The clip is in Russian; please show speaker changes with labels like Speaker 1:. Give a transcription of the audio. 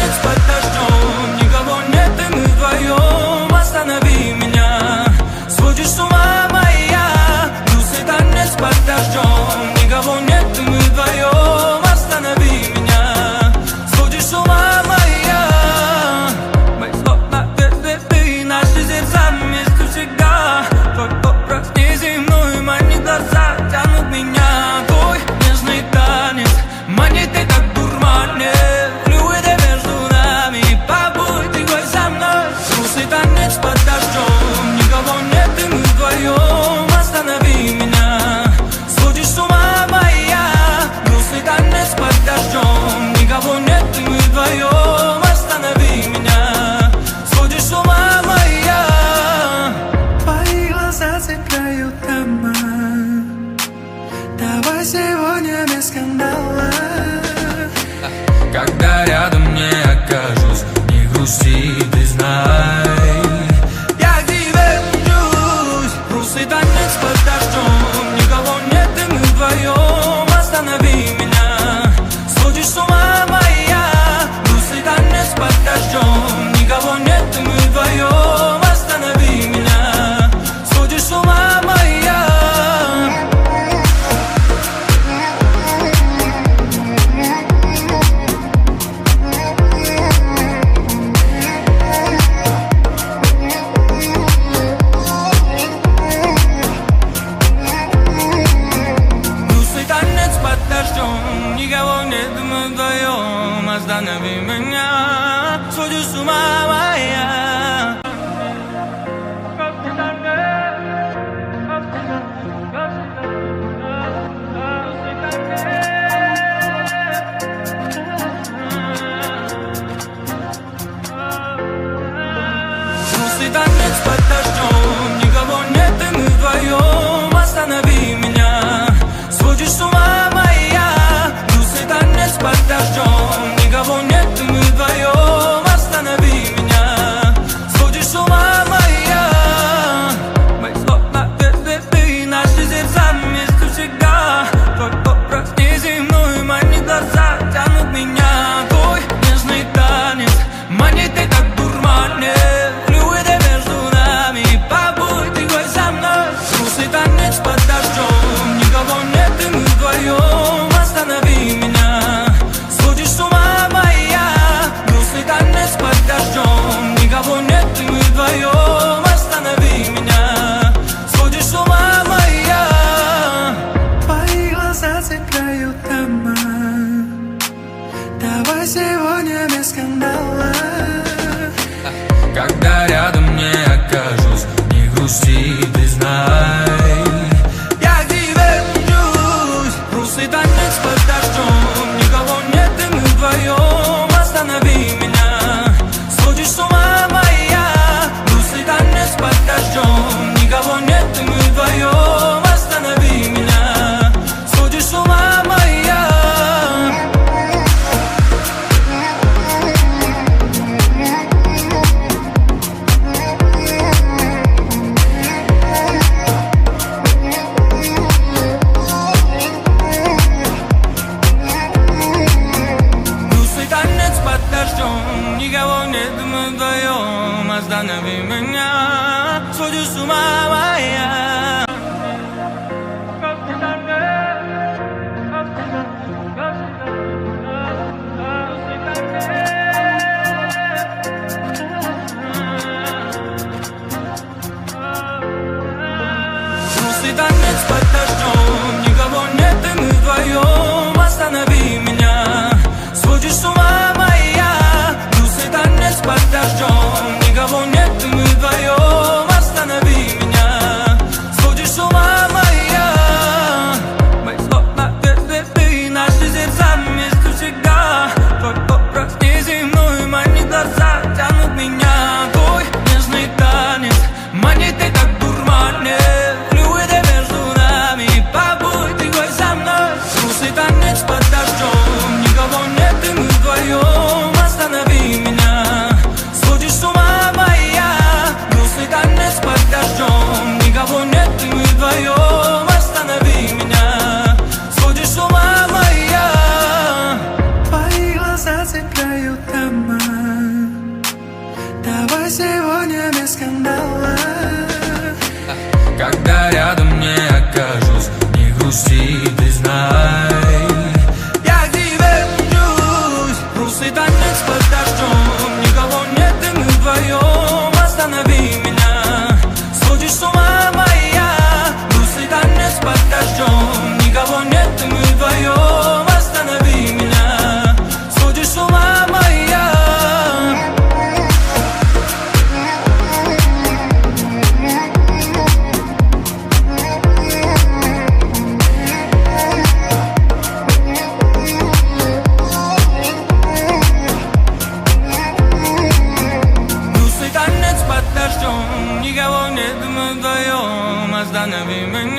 Speaker 1: танец под дождем, никого нет, и мы вдвоем. Останови меня, сводишь с ума моя. Грустный танец под дождем, никого нет, и мы вдвоем. Останови меня, сводишь с ума моя. Мои слова, ты, наши сердца вместе всегда. Твой образ неземной, манит глаза, тянут меня. Твой нежный танец манит и так дурманит. Флюиды между нами, побудь ты хоть со мной. Грустный танец под дождем, никого нет, и мы вдвоем. Останови меня, сводишь с ума моя. Грустный танец под дождем, никого нет, и мы вдвоем. Останови меня, сводишь с ума моя. Твои глаза цепляют дома. Давай сегодня без скандала. Когда рядом не окажусь, не грусти, ты знай, я к тебе влюблюсь. Грустный танец под дождем, никого нет, и мы вдвоем. Останови меня, сводишь с ума моя. Грустный танец под дождем, никого нет, и мы вдвоем. Останови меня, сводишь с ума моя. Никого нет, мы вдвоем. Останови меня, сводишь с ума моя. Грустный танец под дождем, никого нет, и мы вдвоем. Останови меня, сводишь с ума моя. Грустный танец под дождем, никого нет, и мы вдвоем. Останови меня, сводишь с ума моя. Мои слова, ты, наши сердца вместе всегда. Твой образ неземной, манит глаза, тянут меня. Твой нежный танец манит и так дурманит. Флюиды между нами, побудь ты хоть со мной. Грустный танец под дождем, никого нет, и мы вдвоем. Останови меня, сводишь с ума моя. Грустный танец под дождем, никого нет, и мы вдвоем. Останови меня, сводишь с ума моя. Твои глаза цепляют дома. Давай сегодня без скандала. Когда рядом не окажусь, не грусти, ты знай, я к тебе влюблюсь. Грустный танец под дождем, никого нет, и мы вдвоем. Останови меня, сводишь с ума моя. Грустный танец под дождем, никого нет, и мы вдвоем. Останови меня, сводишь с ума моя. Никого нет, мы вдвоем. Останови меня, сводишь с ума моя. Грустный танец под дождем, никого нет, и мы вдвоем. Останови меня, сводишь с ума моя. Грустный танец под дождем, никого нет, и мы вдвоем. Останови меня, скандала. Когда рядом не окажусь, не грусти, ты знай, я к тебе тянусь. Грустный танец под дождем, никого нет, и мы вдвоем. Останови меня, сводишь с ума моя. Грустный танец под дождем, никого нет, и мы вдвоем. Останови меня, сводишь с ума моя. Грустный танец под дождем, никого нет, мы вдвоем. Останови меня.